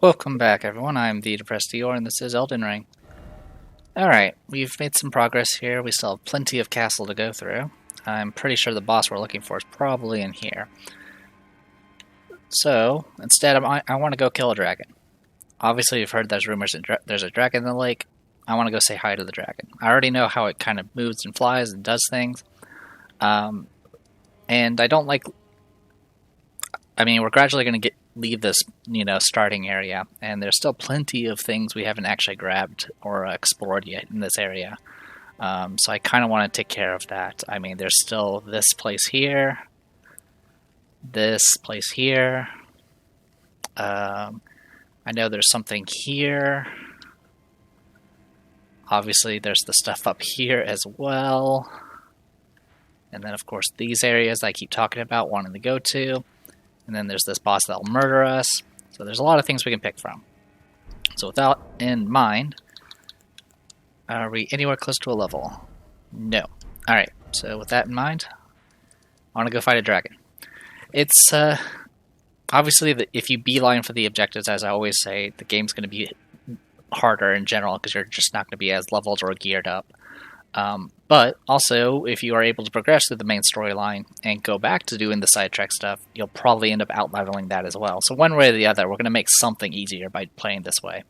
Welcome back, everyone. I'm the Depressed Eeyore, and this is Elden Ring. Alright, we've made some progress here. We still have plenty of castle to go through. I'm pretty sure the boss we're looking for is probably in here. So, instead, I want to go kill a dragon. Obviously, you've heard there's rumors that there's a dragon in the lake. I want to go say hi to the dragon. I already know how it kind of moves and flies and does things. And I don't like... I mean, we're gradually going to leave this, starting area, and there's still plenty of things we haven't actually grabbed or explored yet in this area. So I kind of want to take care of that. I mean, there's still this place here, this place here. I know there's something here. Obviously, there's the stuff up here as well. And then, of course, these areas I keep talking about, wanting to go to. And then there's this boss that'll murder us. So there's a lot of things we can pick from. So with that in mind, are we anywhere close to a level? No. Alright, so with that in mind, I want to go fight a dragon. It's, obviously, if you beeline for the objectives, as I always say, the game's going to be harder in general, because you're just not going to be as leveled or geared up. But also, if you are able to progress through the main storyline and go back to doing the sidetrack stuff, you'll probably end up out-leveling that as well. So one way or the other, we're going to make something easier by playing this way.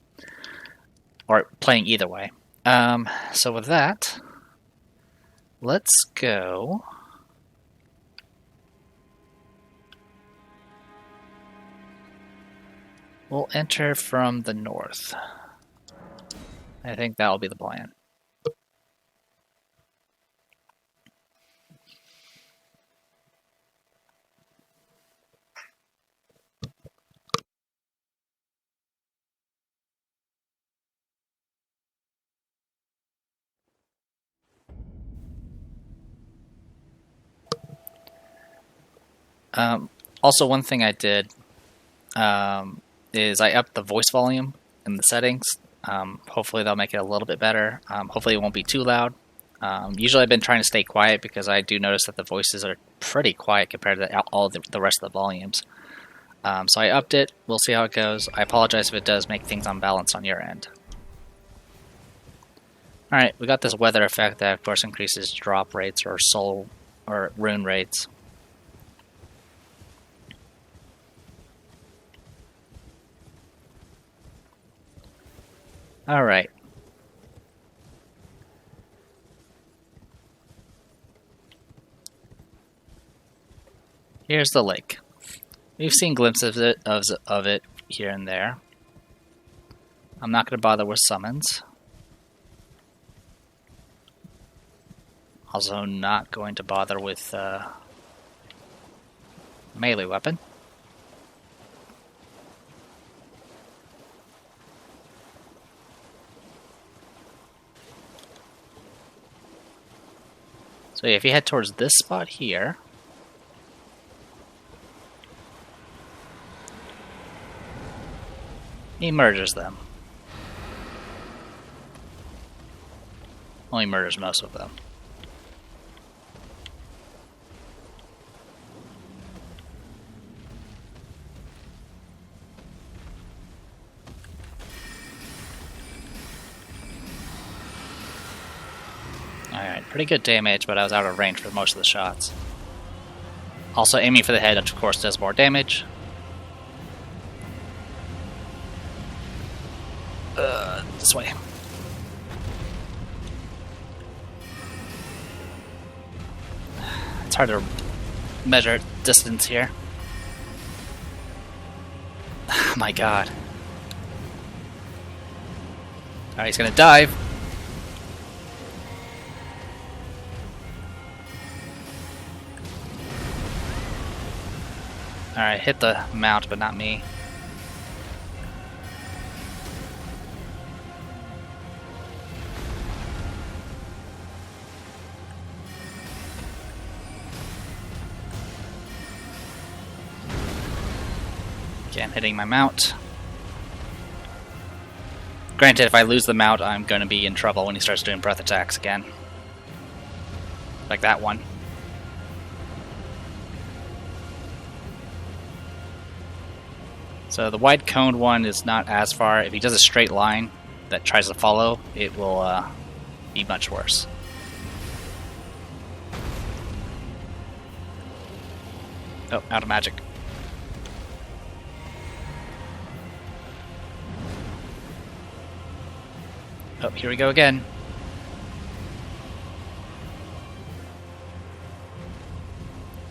Or playing either way. So with that, let's go... We'll enter from the north. I think that'll be the plan. Also, one thing I did is I upped the voice volume in the settings. Hopefully that'll make it a little bit better. Hopefully it won't be too loud. Usually I've been trying to stay quiet because I do notice that the voices are pretty quiet compared to all the rest of the volumes. So I upped it. We'll see how it goes. I apologize if it does make things unbalanced on your end. Alright, we got this weather effect that of course increases drop rates or soul or rune rates. Alright. Here's the lake. We've seen glimpses of it here and there. I'm not going to bother with summons. Also not going to bother with melee weapon. So if you head towards this spot here, he murders them. Well, he murders most of them. Alright, pretty good damage, but I was out of range for most of the shots. Also, aiming for the head, of course, does more damage. This way. It's hard to measure distance here. Oh my god. Alright, he's gonna dive. Alright, hit the mount, but not me. Again, hitting my mount. Granted, if I lose the mount, I'm going to be in trouble when he starts doing breath attacks again. Like that one. So the wide coned one is not as far. If he does a straight line that tries to follow, it will be much worse. Oh, out of magic. Oh, here we go again.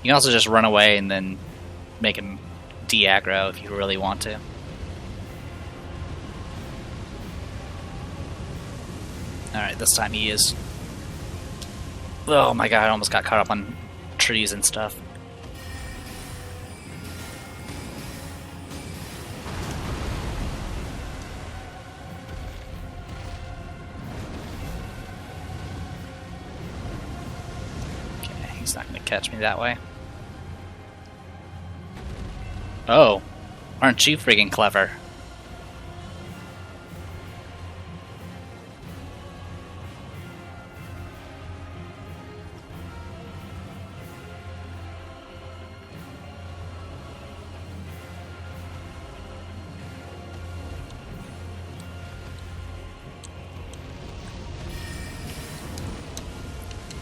You can also just run away and then make him de-aggro if you really want to. Alright, this time he is... Oh my god, I almost got caught up on trees and stuff. Okay, he's not going to catch me that way. Oh, aren't you freaking clever?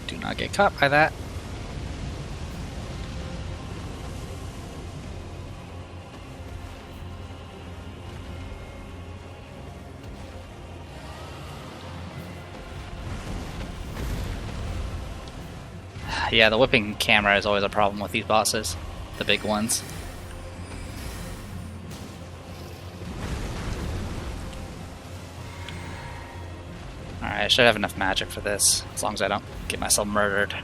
Do not get caught by that. Yeah, the whipping camera is always a problem with these bosses, the big ones. Alright, I should have enough magic for this, as long as I don't get myself murdered.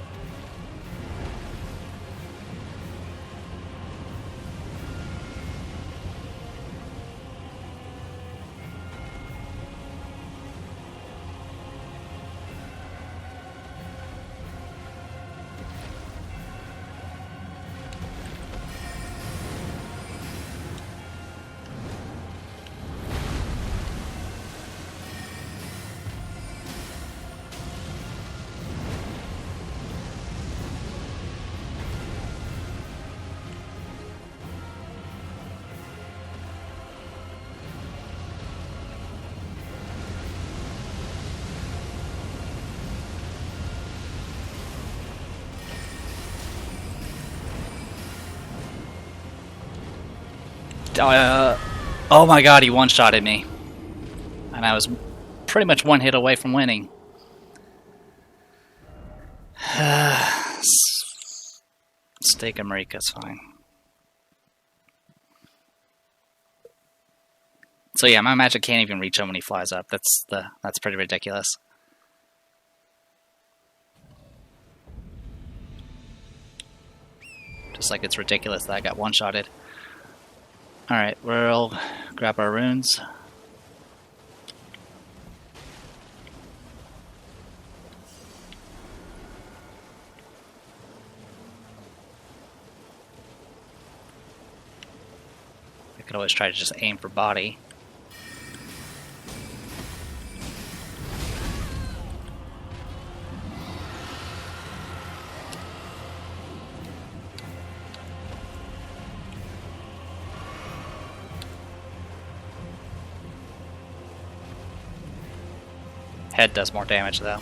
Oh my god, he one-shotted me. And I was pretty much one hit away from winning. Steak and Marika's fine. So yeah, my magic can't even reach him when he flies up. That's pretty ridiculous. Just like it's ridiculous that I got one-shotted. Alright, we'll grab our runes. I could always try to just aim for body. Head does more damage though.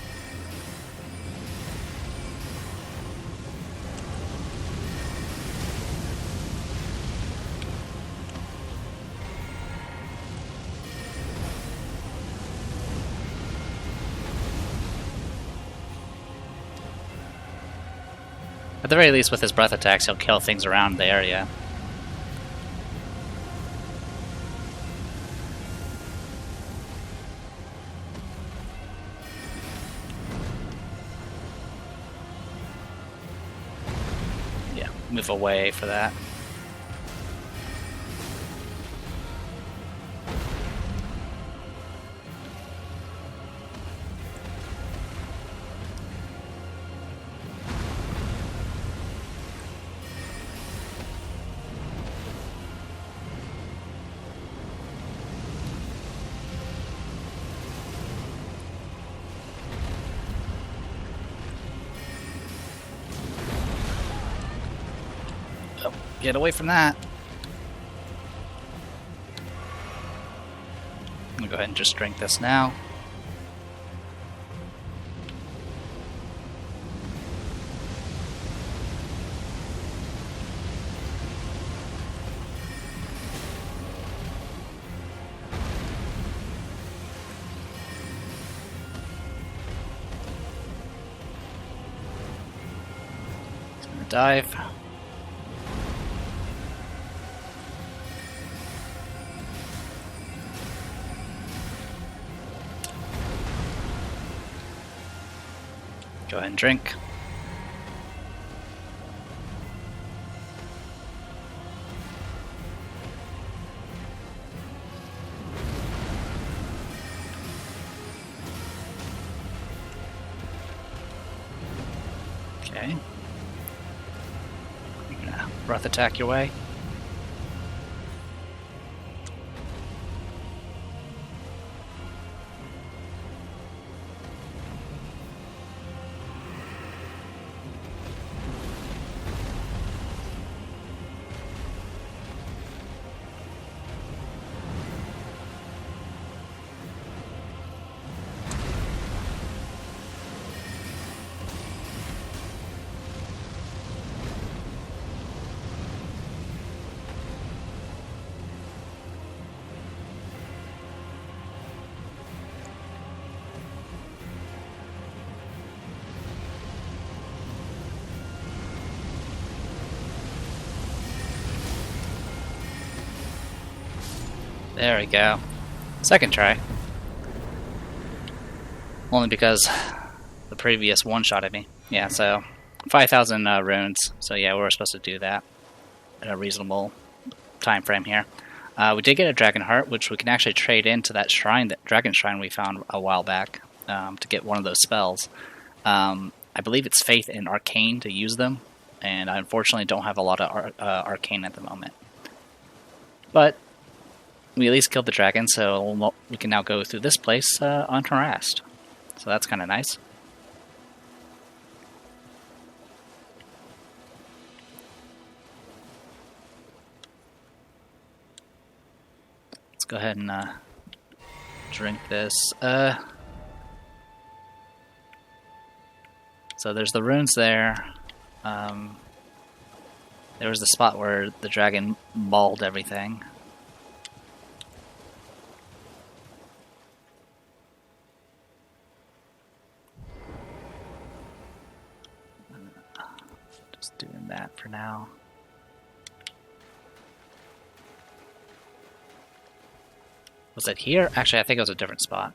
At the very least, with his breath attacks, he'll kill things around the area. Move away for that. Get away from that. gonna go ahead and just drink this now. Dive. Go ahead and drink. Okay. Breath attack your way. There we go. Second try. Only because the previous one-shot at me. Yeah, so 5,000 runes. So yeah, we were supposed to do that in a reasonable time frame here. We did get a dragon heart, which we can actually trade into that shrine, that dragon shrine we found a while back, to get one of those spells. I believe it's faith in arcane to use them, and I unfortunately don't have a lot of arcane at the moment. But we at least killed the dragon, so we can now go through this place unharassed. So that's kind of nice. Let's go ahead and drink this. So there's the runes there. There was the spot where the dragon mauled everything. Just doing that for now. Was it here? Actually, I think it was a different spot.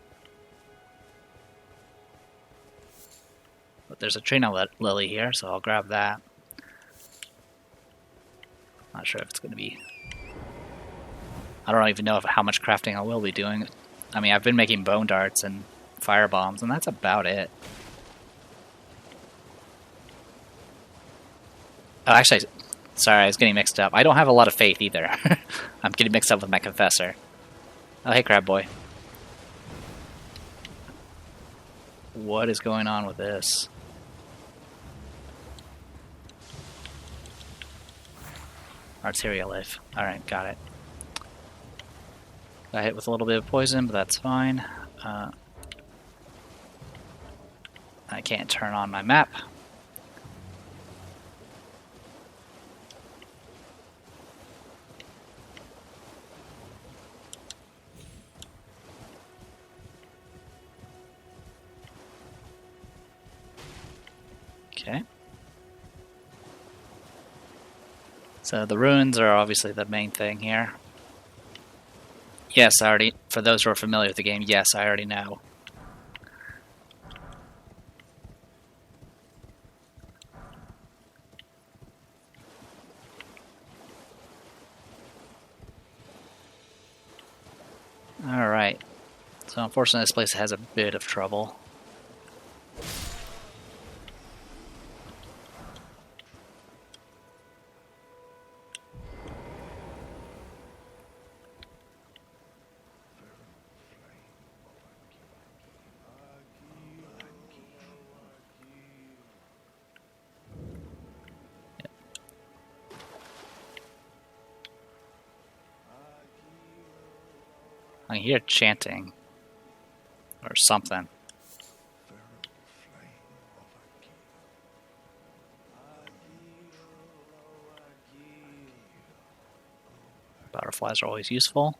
But there's a Trina Lily here, so I'll grab that. Not sure if it's going to be... I don't even know how much crafting I will be doing. I mean, I've been making bone darts and fire bombs, and that's about it. Oh, actually, sorry, I was getting mixed up. I don't have a lot of faith either. I'm getting mixed up with my confessor. Oh, hey, Crab Boy. What is going on with this? Arterial life. Alright, got it. Got hit with a little bit of poison, but that's fine. I can't turn on my map. Okay. So the ruins are obviously the main thing here. Yes, I already, for those who are familiar with the game, yes, I already know. Alright. So unfortunately this place has a bit of trouble. I hear chanting. Or something. Butterflies are always useful.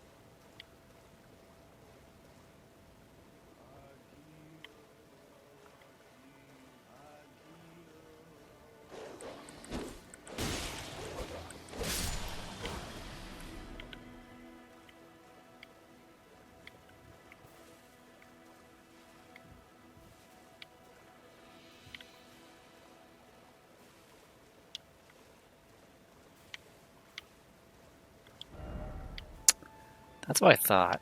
That's what I thought.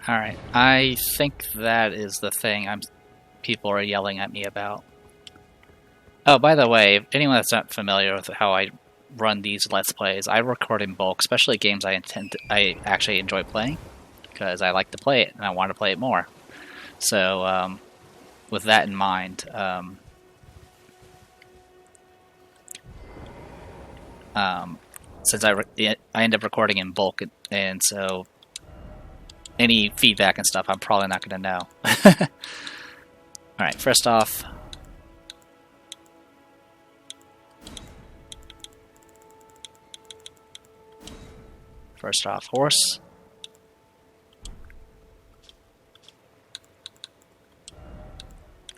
Alright, I think that is the thing people are yelling at me about. Oh, by the way, if anyone that's not familiar with how I run these Let's Plays, I record in bulk, especially games I actually enjoy playing, because I like to play it, and I want to play it more. So, with that in mind, since I end up recording in bulk, and so any feedback and stuff, I'm probably not going to know. Alright, first off, horse.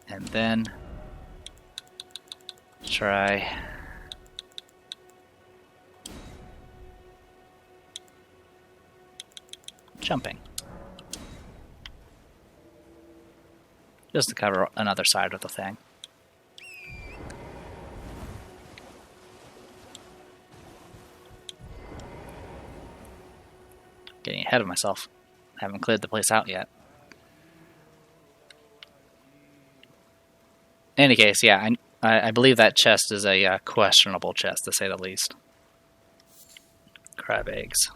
And then try jumping. Just to cover another side of the thing. Getting ahead of myself. Haven't cleared the place out yet. In any case, yeah, I believe that chest is a questionable chest, to say the least. Crab eggs.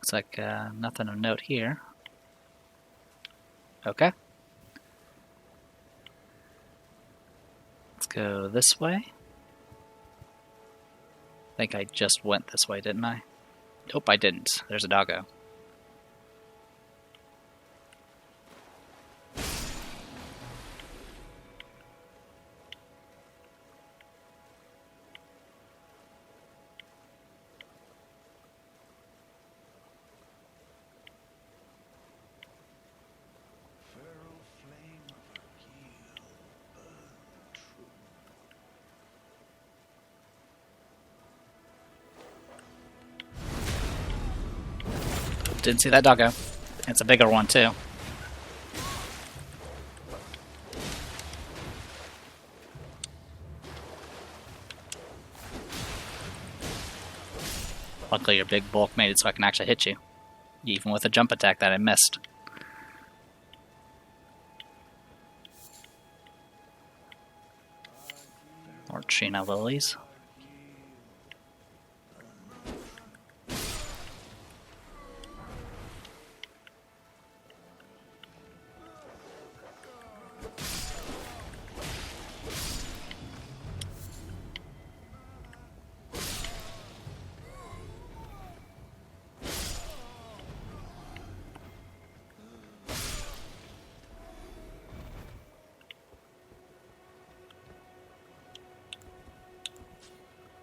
Looks like nothing of note here. Okay. Let's go this way. I think I just went this way, didn't I? Nope, I didn't. There's a doggo. Didn't see that doggo. It's a bigger one, too. Luckily, your big bulk made it so I can actually hit you. Even with a jump attack that I missed. More Trina lilies.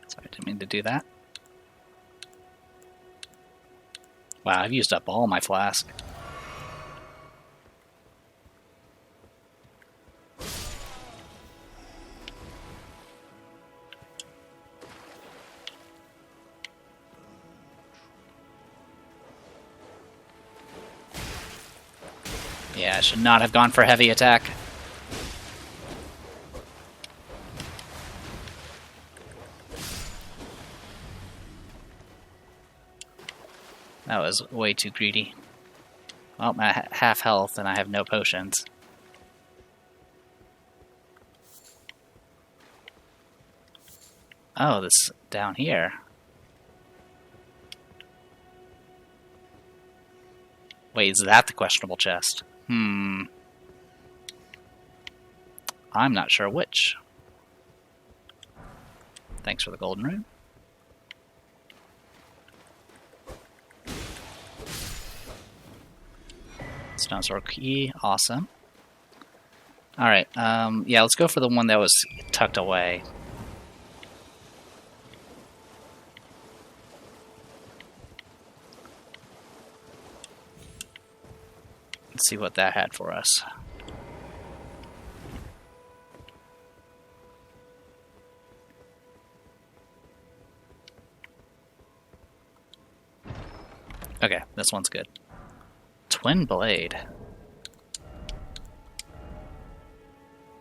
Sorry, I didn't mean to do that. Wow, I've used up all my flask. Yeah, I should not have gone for heavy attack. That was way too greedy. Well, I'm at half health and I have no potions. Oh, this down here. Wait, is that the questionable chest? I'm not sure which. Thanks for the golden rune. Stone sword key, awesome. Alright, yeah, let's go for the one that was tucked away. Let's see what that had for us. Okay, this one's good. Twin blade.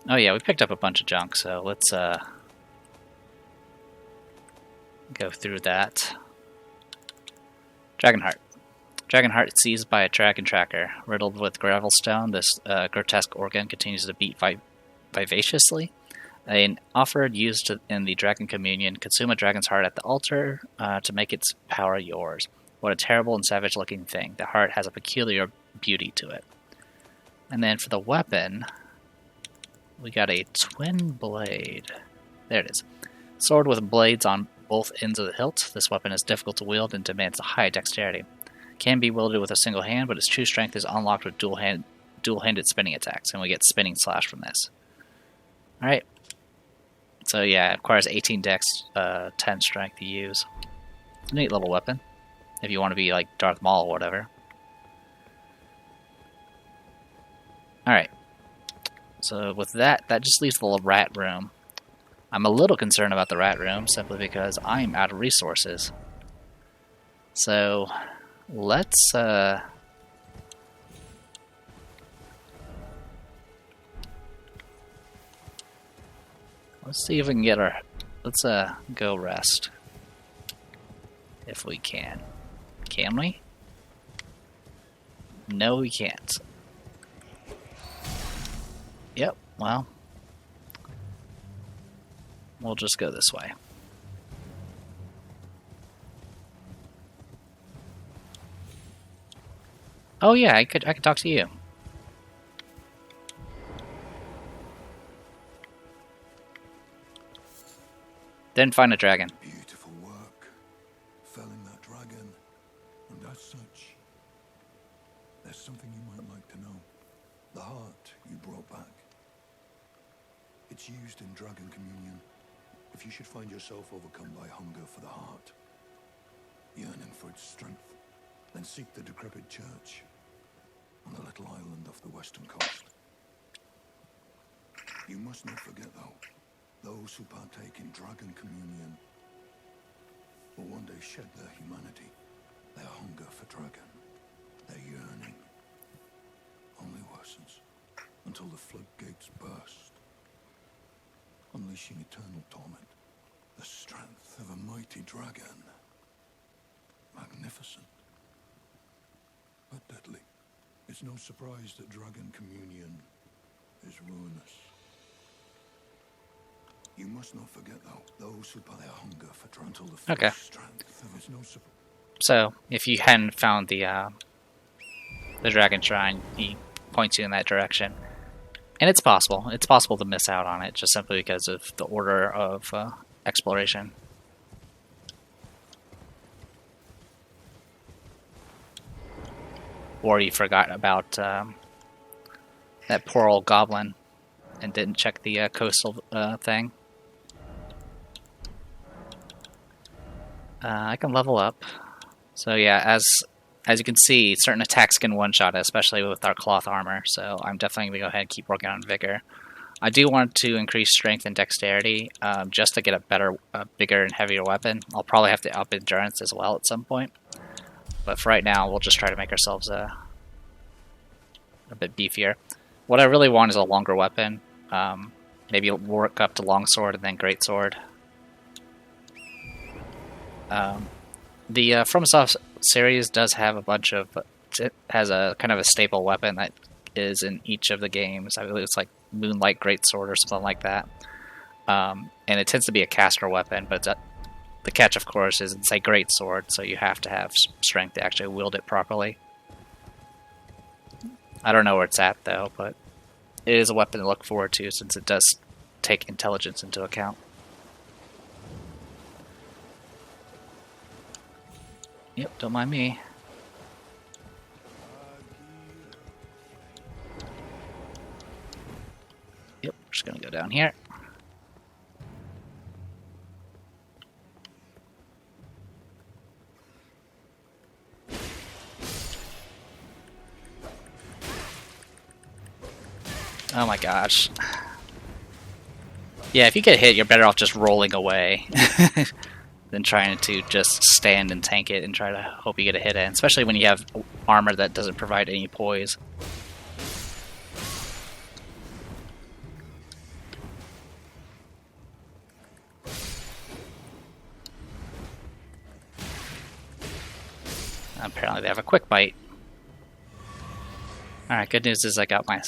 Oh yeah, we picked up a bunch of junk, so let's go through that. Dragonheart. Dragonheart is seized by a dragon tracker. Riddled with gravelstone, this grotesque organ continues to beat vivaciously. An offer used in the Dragon Communion: consume a dragon's heart at the altar to make its power yours. What a terrible and savage-looking thing. The heart has a peculiar beauty to it. And then for the weapon, we got a twin blade. There it is. Sword with blades on both ends of the hilt. This weapon is difficult to wield and demands a high dexterity. Can be wielded with a single hand, but its true strength is unlocked with dual-handed spinning attacks, and we get spinning slash from this. Alright. So yeah, it requires 18 dex, 10 strength to use. It's a neat little weapon, if you want to be like Darth Maul or whatever. Alright. So with that, that just leaves the rat room. I'm a little concerned about the rat room, simply because I'm out of resources. So, let's see if we can get our... Let's go rest. If we can. Can we? No, we can't. Yep, well. We'll just go this way. Oh yeah, I could talk to you. Didn't find a dragon. Beautiful work, felling that dragon, and as such, there's something you might like to know. The heart you brought back. It's used in Dragon Communion. If you should find yourself overcome by hunger for the heart, yearning for its strength, then seek the decrepit church on the little island off the western coast. You must not forget, though, those who partake in Dragon Communion will one day shed their humanity, their hunger for dragon, their yearning only worsens until the floodgates burst, unleashing eternal torment, the strength of a mighty dragon. Magnificent, but deadly. It's no surprise that Dragon Communion is ruinous. You must not forget, though, those who pay their hunger for until the strength of its no surprise. So, if you hadn't found the dragon shrine, he points you in that direction. And it's possible. It's possible to miss out on it, just simply because of the order of exploration. Or you forgot about that poor old goblin and didn't check the coastal thing. I can level up. So yeah, as you can see, certain attacks can one-shot, especially with our cloth armor. So I'm definitely going to go ahead and keep working on vigor. I do want to increase strength and dexterity just to get a better, bigger and heavier weapon. I'll probably have to up endurance as well at some point. But for right now, we'll just try to make ourselves a a bit beefier. What I really want is a longer weapon. Maybe work up to longsword and then greatsword. The FromSoft series does have a bunch of... It has a kind of a staple weapon that is in each of the games. I believe it's like Moonlight Greatsword or something like that. And it tends to be a caster weapon, but the catch, of course, is it's a greatsword, so you have to have strength to actually wield it properly. I don't know where it's at, though, but it is a weapon to look forward to since it does take intelligence into account. Yep, don't mind me. Yep, we're just gonna go down here. Oh my gosh. Yeah, if you get hit, you're better off just rolling away than trying to just stand and tank it and try to hope you get a hit in, especially when you have armor that doesn't provide any poise. Apparently they have a quick bite. Alright, good news is I got my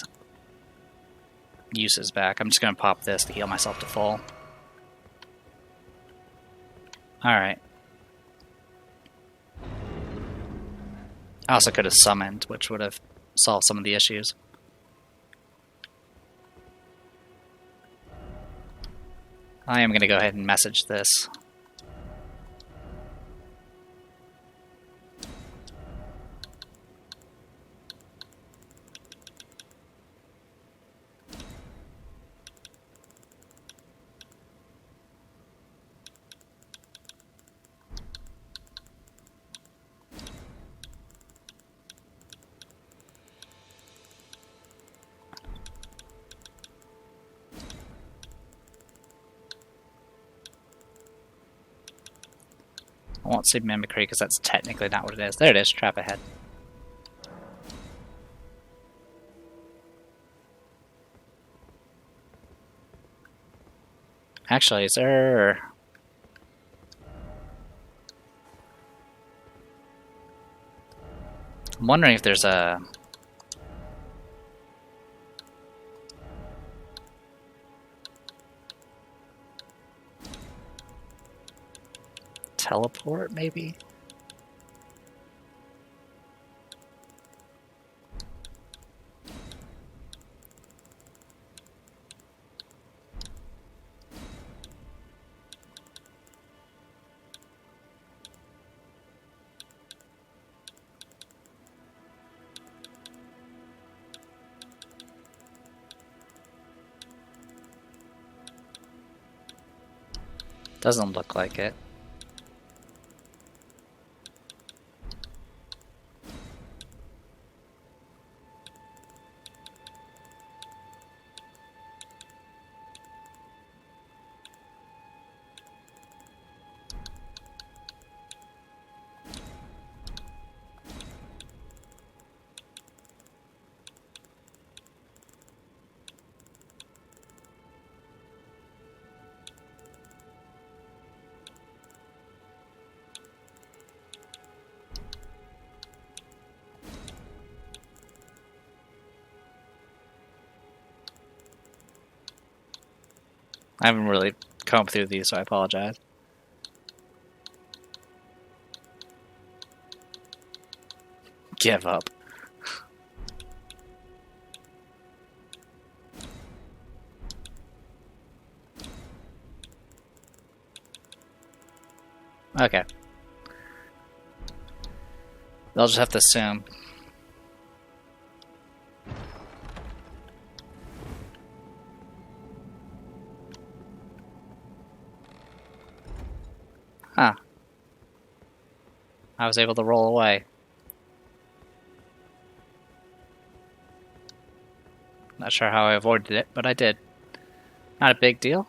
uses back. I'm just going to pop this to heal myself to full. Alright. I also could have summoned, which would have solved some of the issues. I am going to go ahead and message this. I won't say mimicry because that's technically not what it is. There it is, trap ahead. Actually, is there... I'm wondering if there's a... teleport, maybe? Doesn't look like it. I haven't really combed through these, so I apologize. Give up. Okay. They'll just have to assume. Huh. I was able to roll away. Not sure how I avoided it, but I did. Not a big deal.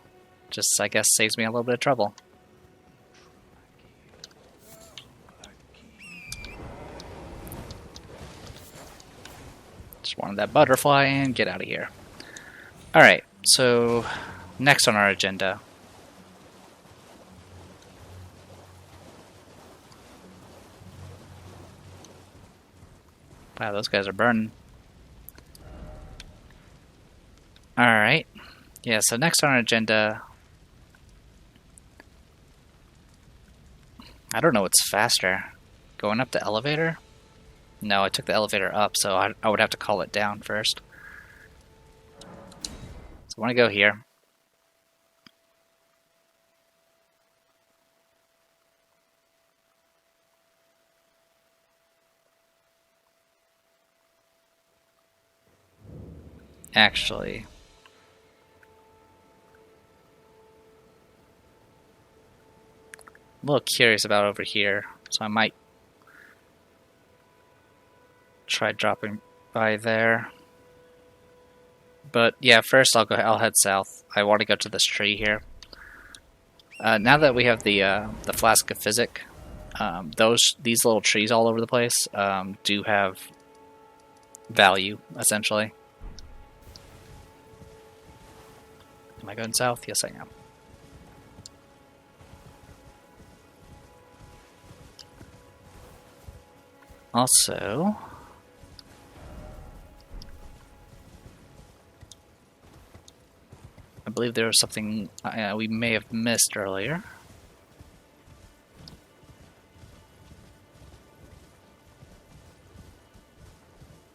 Just, I guess, saves me a little bit of trouble. Just Spawn that butterfly and get out of here. Alright, so next on our agenda. Wow, those guys are burning. Alright. Yeah, so next on our agenda... I don't know what's faster. Going up the elevator? No, I took the elevator up, so I would have to call it down first. So I want to go here. Actually... I'm a little curious about over here, so I might try dropping by there. But yeah, first I'll head south. I want to go to this tree here. Now that we have the flask of physic, these little trees all over the place do have value, essentially. Am I going south? Yes, I am. Also, I believe there was something we may have missed earlier.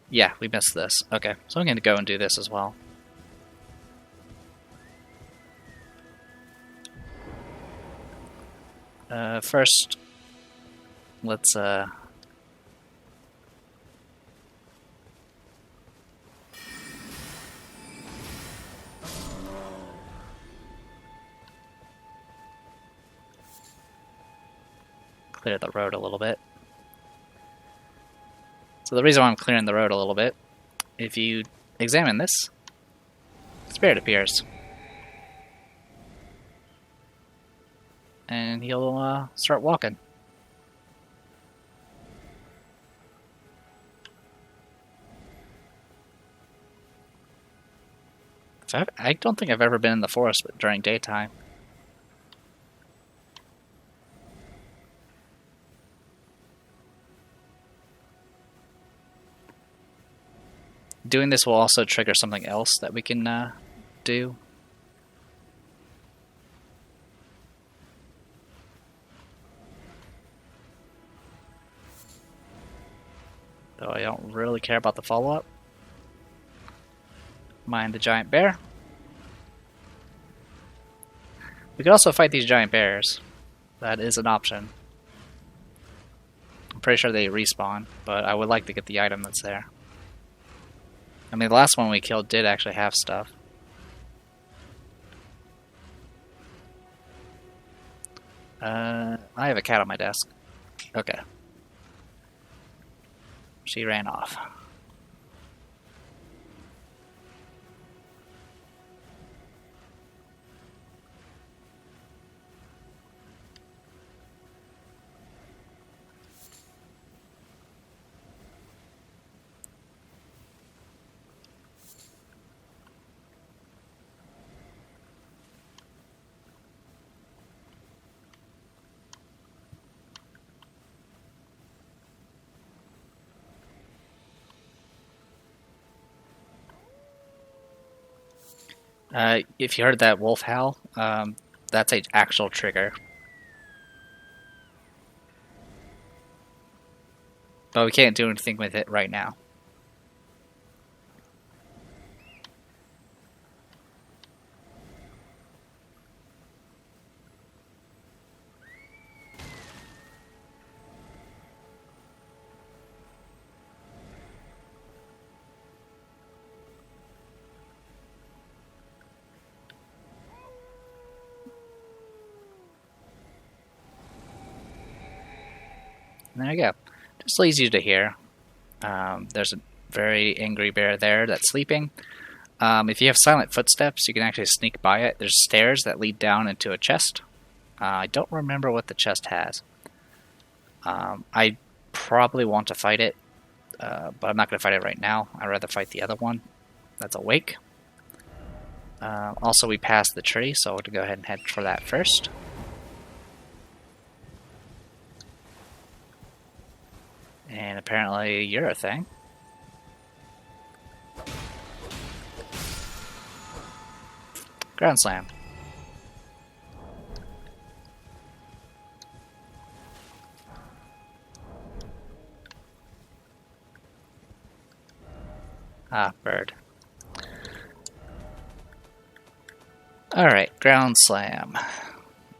Yeah, we missed this. Okay, so I'm going to go and do this as well. First, let's clear the road a little bit. So the reason why I'm clearing the road a little bit, if you examine this, Spirit appears. And he'll start walking. So I don't think I've ever been in the forest during daytime. Doing this will also trigger something else that we can do. Though I don't really care about the follow-up. Mind the giant bear. We could also fight these giant bears. That is an option. I'm pretty sure they respawn, but I would like to get the item that's there. I mean, the last one we killed did actually have stuff. I have a cat on my desk. Okay. She ran off. If you heard that wolf howl, that's an actual trigger. But we can't do anything with it right now. There you go. Just leads you to here. There's a very angry bear there that's sleeping. If you have silent footsteps, you can actually sneak by it. There's stairs that lead down into a chest. I don't remember what the chest has. I probably want to fight it but I'm not going to fight it right now. I'd rather fight the other one that's awake. Also, we passed the tree, so I'm going to go ahead and head for that first. And apparently you're a thing. Ground slam. Ah, bird. Alright, ground slam.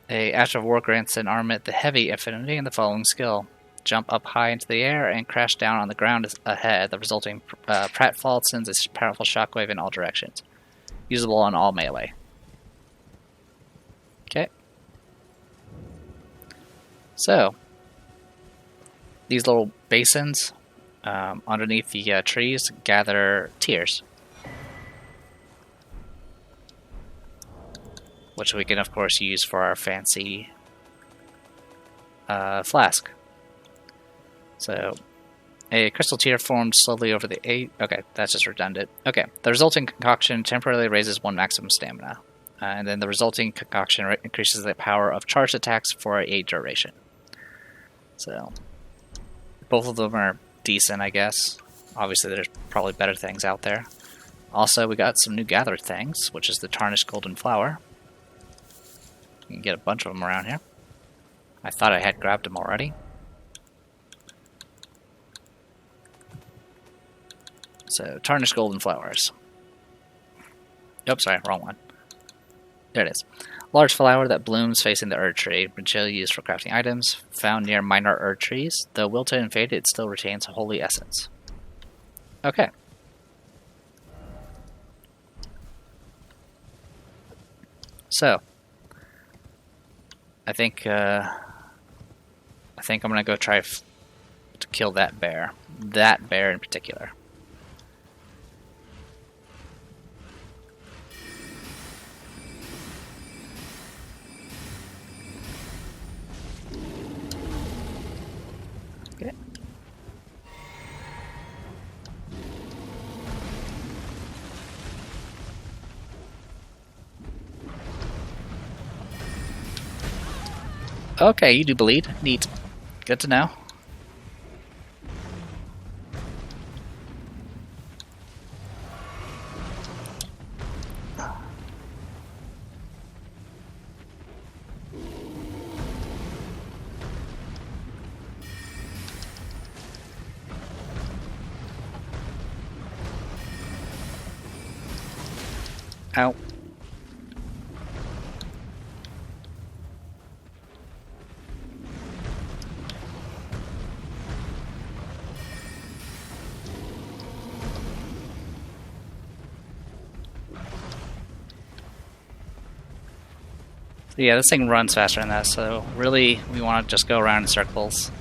A Ash of War grants an armament the heavy affinity and the following skill. Jump up high into the air and crash down on the ground ahead. The resulting pratfall sends a powerful shockwave in all directions. Usable on all melee. Okay. So, these little basins underneath the trees gather tears, which we can of course use for our fancy flask. So, a crystal tear formed slowly over the okay, that's just redundant. Okay, the resulting concoction temporarily raises one maximum stamina, and then the resulting concoction increases the power of charged attacks for a duration. So, both of them are decent, I guess. Obviously, there's probably better things out there. Also, we got some new gathered things, which is the tarnished golden flower. You can get a bunch of them around here. I thought I had grabbed them already. So, tarnished golden flowers. Oops, sorry, wrong one. There it is. Large flower that blooms facing the Erd tree, materially used for crafting items, found near minor Erd trees. Though wilted and faded, it still retains a holy essence. Okay. So, I think I'm gonna go try to kill that bear. That bear in particular. Okay. Okay, you do bleed. Neat. Good to know. Ow. So yeah, this thing runs faster than that, so really we want to just go around in circles.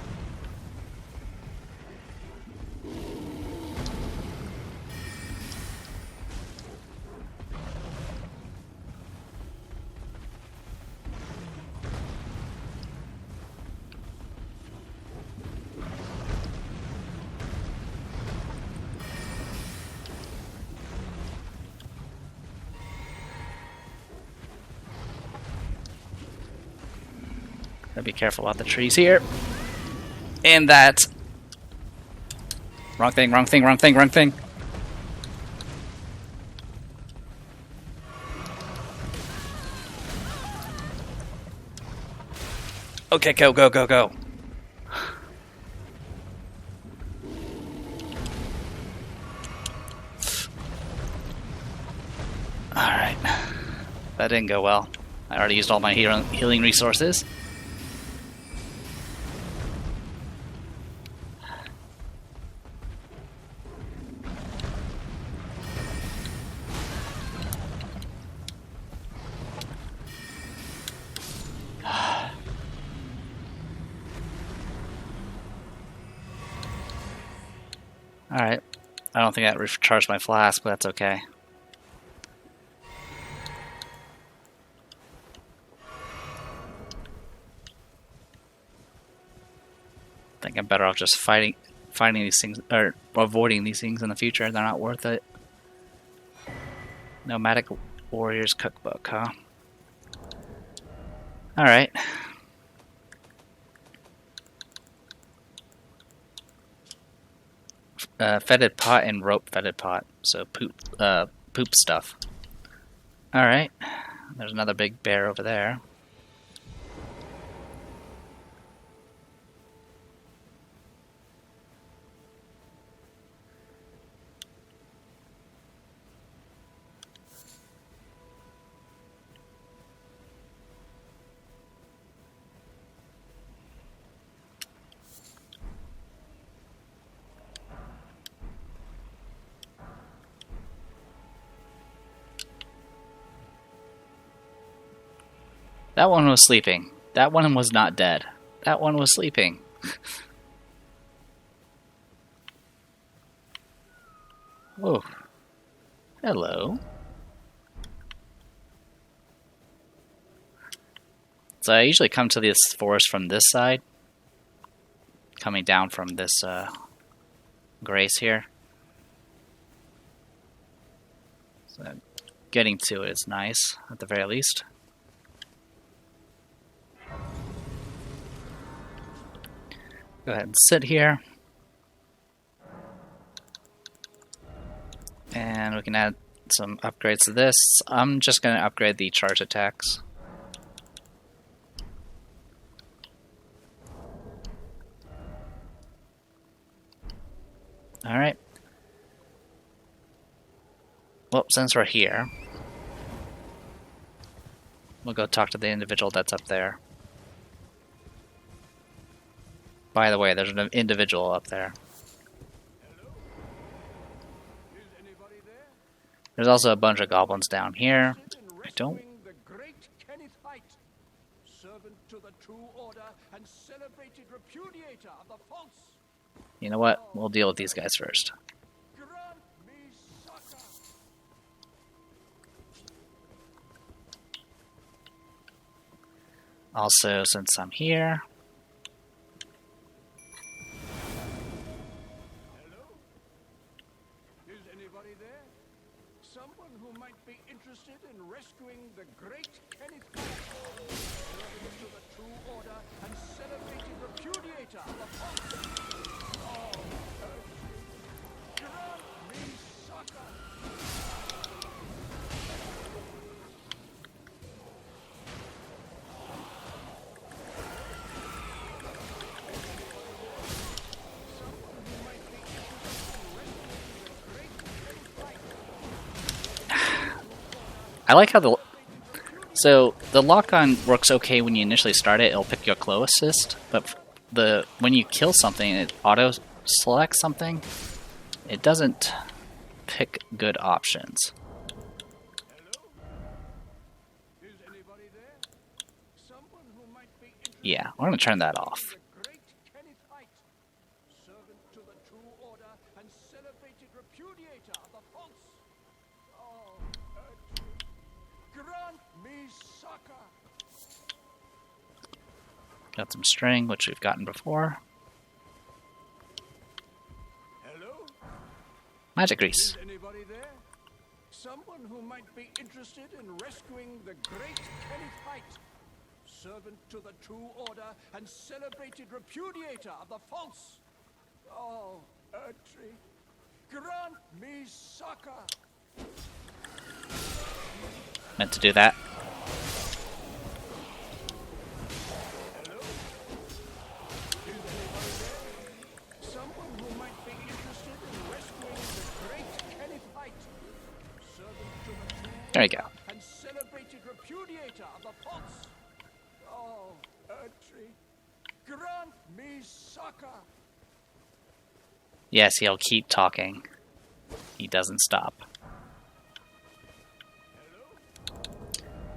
Gotta be careful about the trees here. And that. Wrong thing, wrong thing, wrong thing, wrong thing. Okay, go, go, go, go. Alright. That didn't go well. I already used all my healing resources. Alright. I don't think that recharged my flask, but that's okay. I think I'm better off just fighting finding these things or avoiding these things in the future. They're not worth it. Nomadic Warriors Cookbook, huh? Alright. Fetid pot and rope fetid pot. So poop stuff. Alright. There's another big bear over there. That one was sleeping. That one was not dead. That one was sleeping. Oh. Hello. So I usually come to this forest from this side. Coming down from this grace here. So getting to it is nice, at the very least. Go ahead and sit here. And we can add some upgrades to this. I'm just going to upgrade the charge attacks. Alright. Well, since we're here, we'll go talk to the individual that's up there. By the way, there's an individual up there. There's also a bunch of goblins down here. I don't... You know what? We'll deal with these guys first. Also, since I'm here... I like how the lock-on works okay when you initially start it. It'll pick your claw assist, but when you kill something, it auto selects something. It doesn't pick good options. Yeah, we're gonna turn that off. Got some string, which we've gotten before. Hello? Magic grease. Is anybody there? Someone who might be interested in rescuing the great Kenneth Height, servant to the true order and celebrated repudiator of the false. Oh, Erdtree, grant me succor. Meant to do that. There you go. And celebrated repudiator of the false. Oh, Erdtree, grant me succor. Yes, he'll keep talking. He doesn't stop.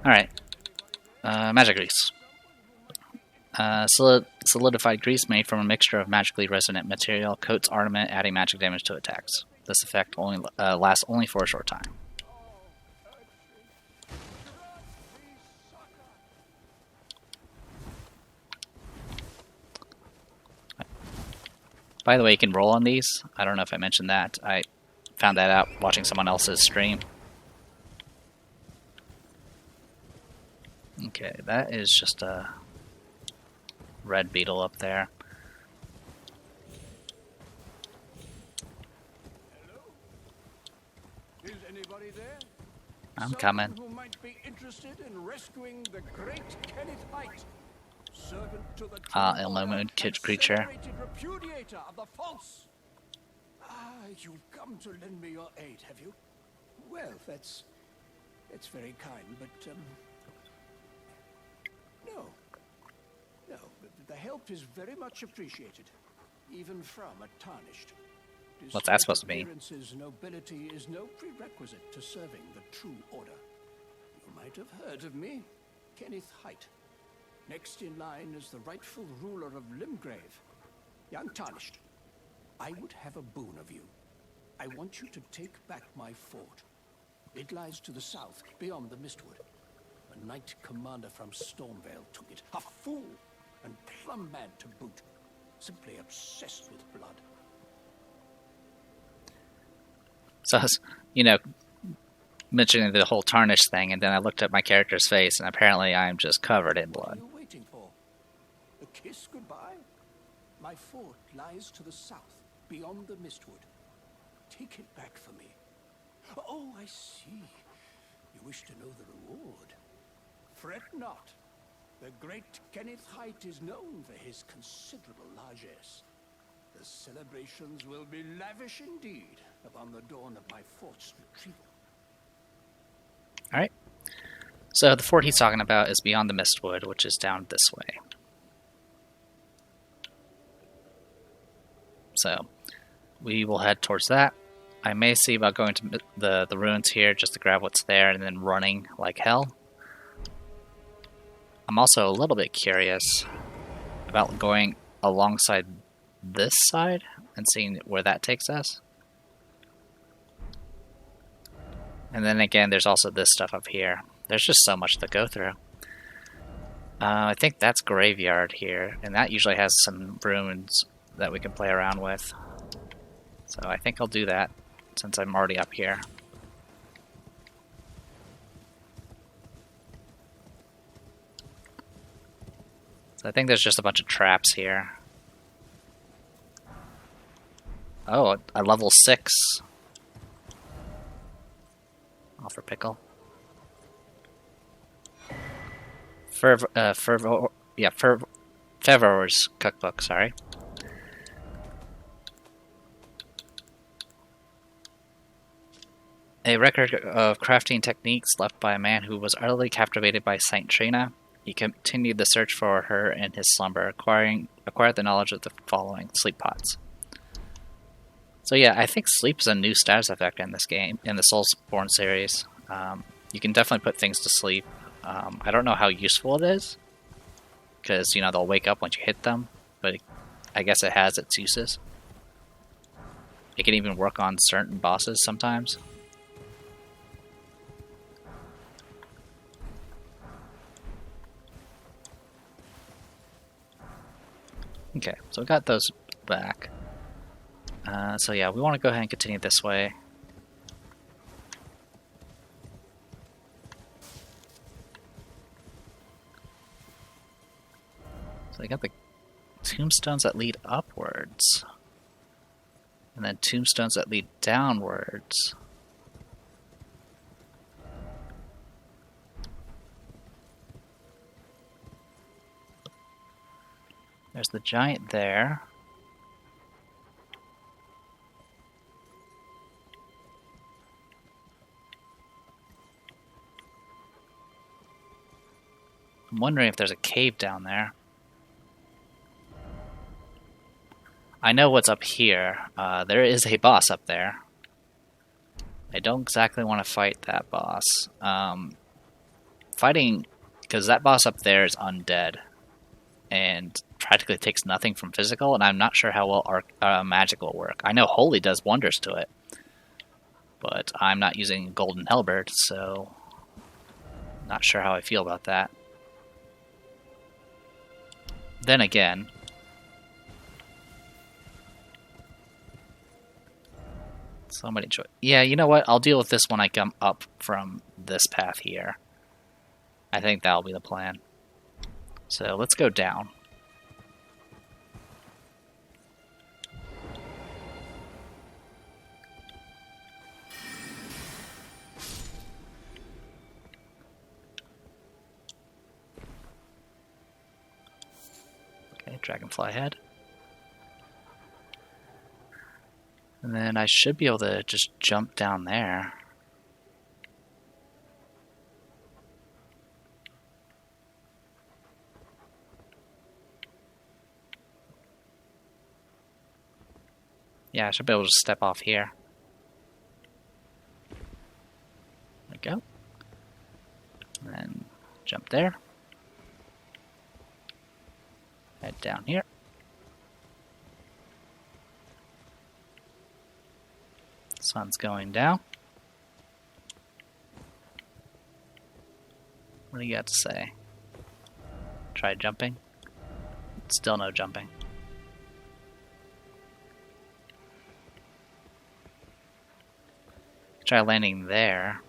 Alright. Magic grease. Solidified grease made from a mixture of magically resonant material coats armament, adding magic damage to attacks. This effect only lasts only for a short time. By the way, you can roll on these. I don't know if I mentioned that. I found that out watching someone else's stream. Okay, that is just a red beetle up there. Hello? Is anybody there? I'm Someone coming. who might be interested in rescuing the great Kenneth Height, servant to the Elmo Moon and creature. celebrated repudiator of the false. You've come to lend me your aid, have you? Well, that's very kind, but no, the help is very much appreciated, even from a tarnished. What's that supposed to mean? Appearance's nobility is no prerequisite to serving the true order. You might have heard of me, Kenneth Height. Next in line is the rightful ruler of Limgrave, young Tarnished. I would have a boon of you. I want you to take back my fort. It lies to the south, beyond the Mistwood. A knight commander from Stormvale took it. A fool, and plumb mad to boot. Simply obsessed with blood. So I was, you know, mentioning the whole tarnish thing, and then I looked at my character's face, and apparently I'm just covered in blood. What are you waiting for? A kiss goodbye? My fort lies to the south, beyond the Mistwood. Take it back for me. Oh, I see. You wish to know the reward. Fret not. The great Kenneth Height is known for his considerable largesse. The celebrations will be lavish indeed upon the dawn of my fort's retrieval. Alright. So the fort he's talking about is beyond the Mistwood, which is down this way. So we will head towards that. I may see about going to the ruins here just to grab what's there and then running like hell. I'm also a little bit curious about going alongside this side and seeing where that takes us. And then again, there's also this stuff up here. There's just so much to go through. I think that's Graveyard here, and that usually has some ruins that we can play around with. So I think I'll do that since I'm already up here. So I think there's just a bunch of traps here. Oh, a level 6. Offer pickle. Fevor's cookbook, sorry. A record of crafting techniques left by a man who was utterly captivated by Saint Trina. He continued the search for her in his slumber, acquired the knowledge of the following: sleep pots. So yeah, I think sleep is a new status effect in this game, in the Soulsborne series. You can definitely put things to sleep. I don't know how useful it is, because, you know, they'll wake up once you hit them, but I guess it has its uses. It can even work on certain bosses sometimes. Okay, so we got those back. So yeah, we want to go ahead and continue this way. So I got the tombstones that lead upwards. And then tombstones that lead downwards. There's the giant there. I'm wondering if there's a cave down there. I know what's up here. There is a boss up there. I don't exactly want to fight that boss. Fighting, because that boss up there is undead and practically takes nothing from physical, and I'm not sure how well magic will work. I know Holy does wonders to it, but I'm not using Golden Halberd, so not sure how I feel about that. Then again, So many choices. Yeah, you know what? I'll deal with this when I come up from this path here. I think that'll be the plan. So let's go down. Okay, dragonfly head. And then I should be able to just jump down there. Yeah, I should be able to step off here. There we go. And then jump there. Head down here. Sun's going down. What do you got to say? Try jumping. Still no jumping. Try landing there.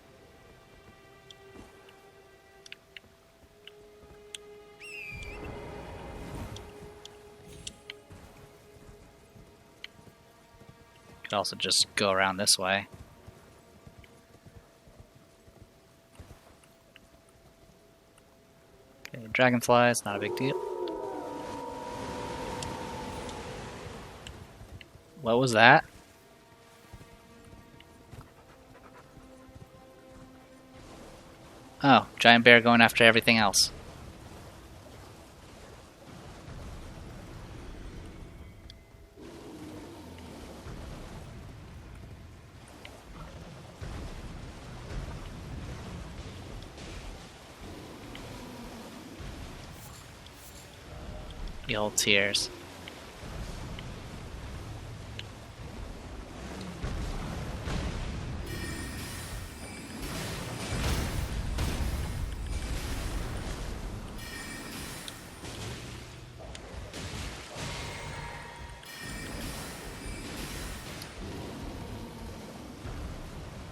Could also just go around this way. Okay, dragonflies, not a big deal. What was that? Oh, giant bear going after everything else. The old tears.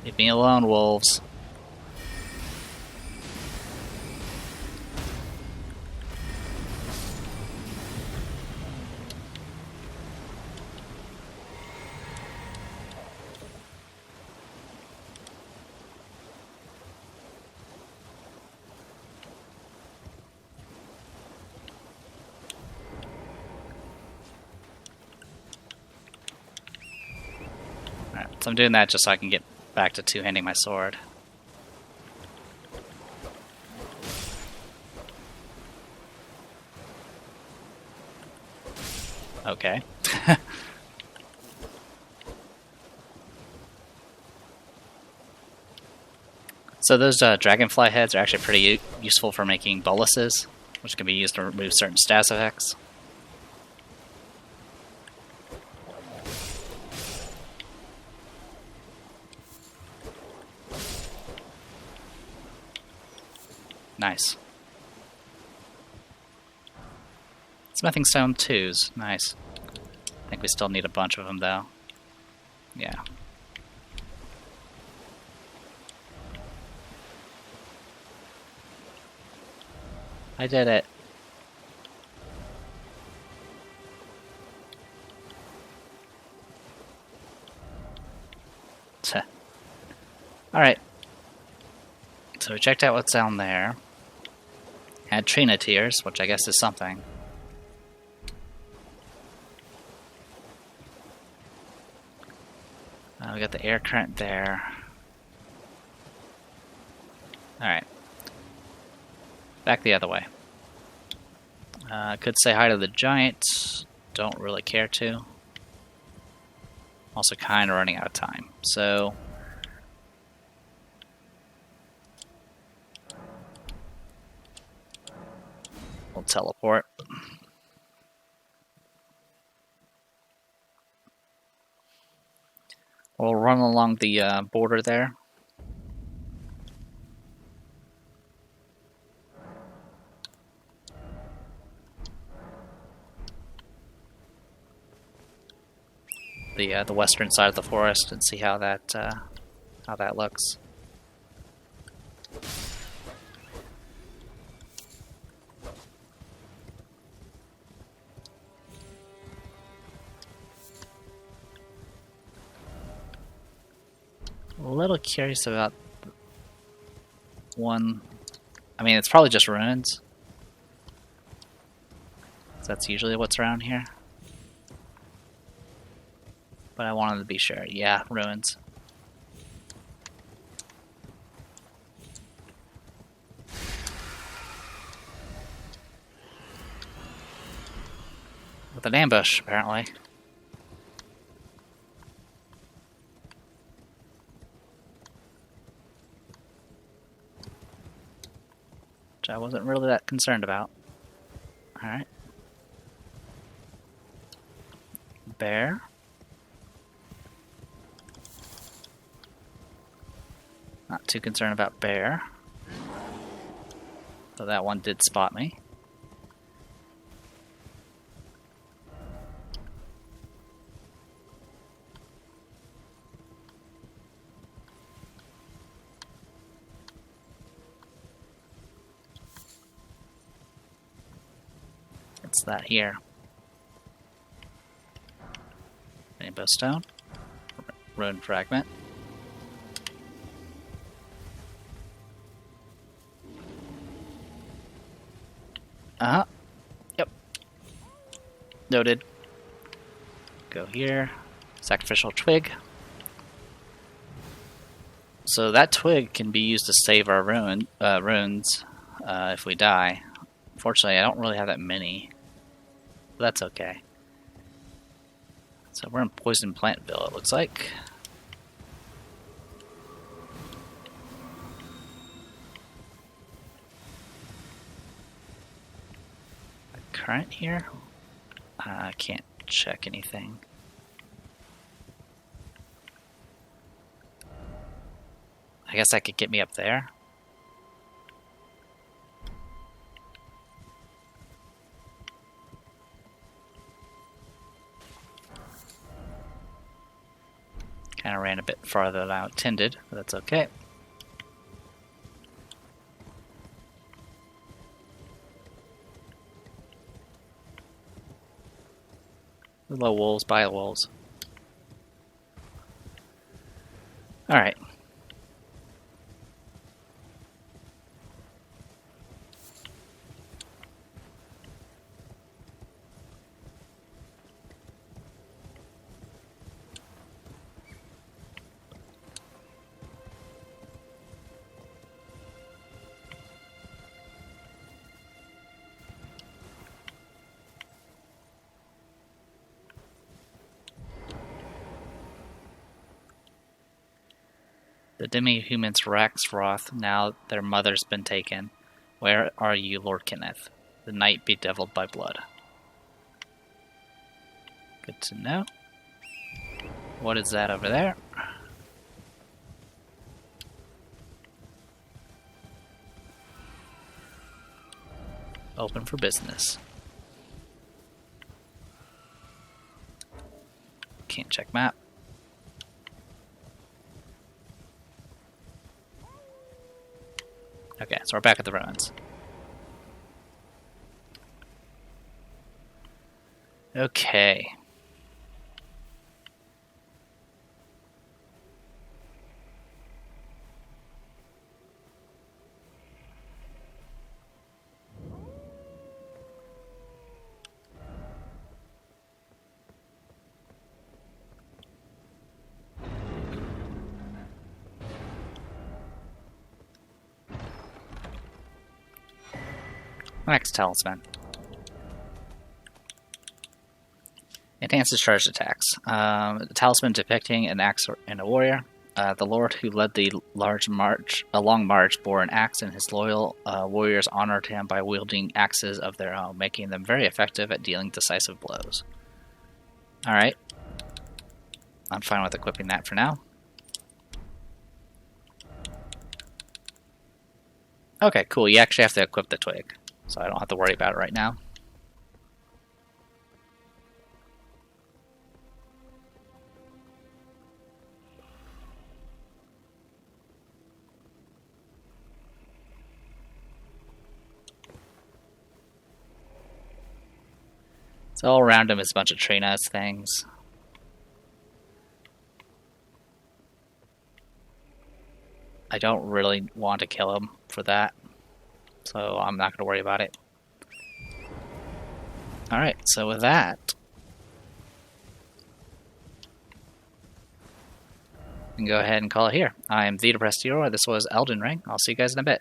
Leave me alone, wolves. Alright, so I'm doing that just so I can get back to two-handing my sword. Okay. So those dragonfly heads are actually pretty useful for making boluses, which can be used to remove certain status effects. Nice. Smithing stone 2s. Nice. I think we still need a bunch of them, though. Yeah. I did it. Alright. So we checked out what's down there. Had Trina tears, which I guess is something. We got the air current there. Alright. Back the other way. Could say hi to the giant. Don't really care to. Also kind of running out of time. So we'll teleport. We'll run along the border there. the western side of the forest and see how that looks. A little curious about one. I mean, it's probably just ruins. That's usually what's around here. But I wanted to be sure. Yeah, ruins. With an ambush, apparently. Which I wasn't really that concerned about. Alright. Bear. Not too concerned about bear. So that one did spot me. It's that here. Rainbow stone. Rune fragment. Uh-huh. Yep. Noted. Go here. Sacrificial twig. So that twig can be used to save our runes if we die. Unfortunately, I don't really have that many. But that's okay. So we're in Poison Plantville, it looks like. Current here? I can't check anything. I guess that could get me up there. Kind of ran a bit farther than I intended, but that's okay. Low wolves, by wolves. Alright. The demi-humans Rax Roth, now their mother's been taken. Where are you, Lord Kenneth? The night bedeviled by blood. Good to know. What is that over there? Open for business. Can't check map. Okay, so we're back at the ruins. Okay. Next talisman. Enhances charged attacks. The talisman depicting an axe and a warrior. The lord who led the long march bore an axe, and his loyal warriors honored him by wielding axes of their own, making them very effective at dealing decisive blows. Alright. I'm fine with equipping that for now. Okay, cool. You actually have to equip the twig, so I don't have to worry about it right now. So all around him is a bunch of tree nose things. I don't really want to kill him for that, so I'm not going to worry about it. Alright, so with that, we can go ahead and call it here. I am Vita Prestior, this was Elden Ring. I'll see you guys in a bit.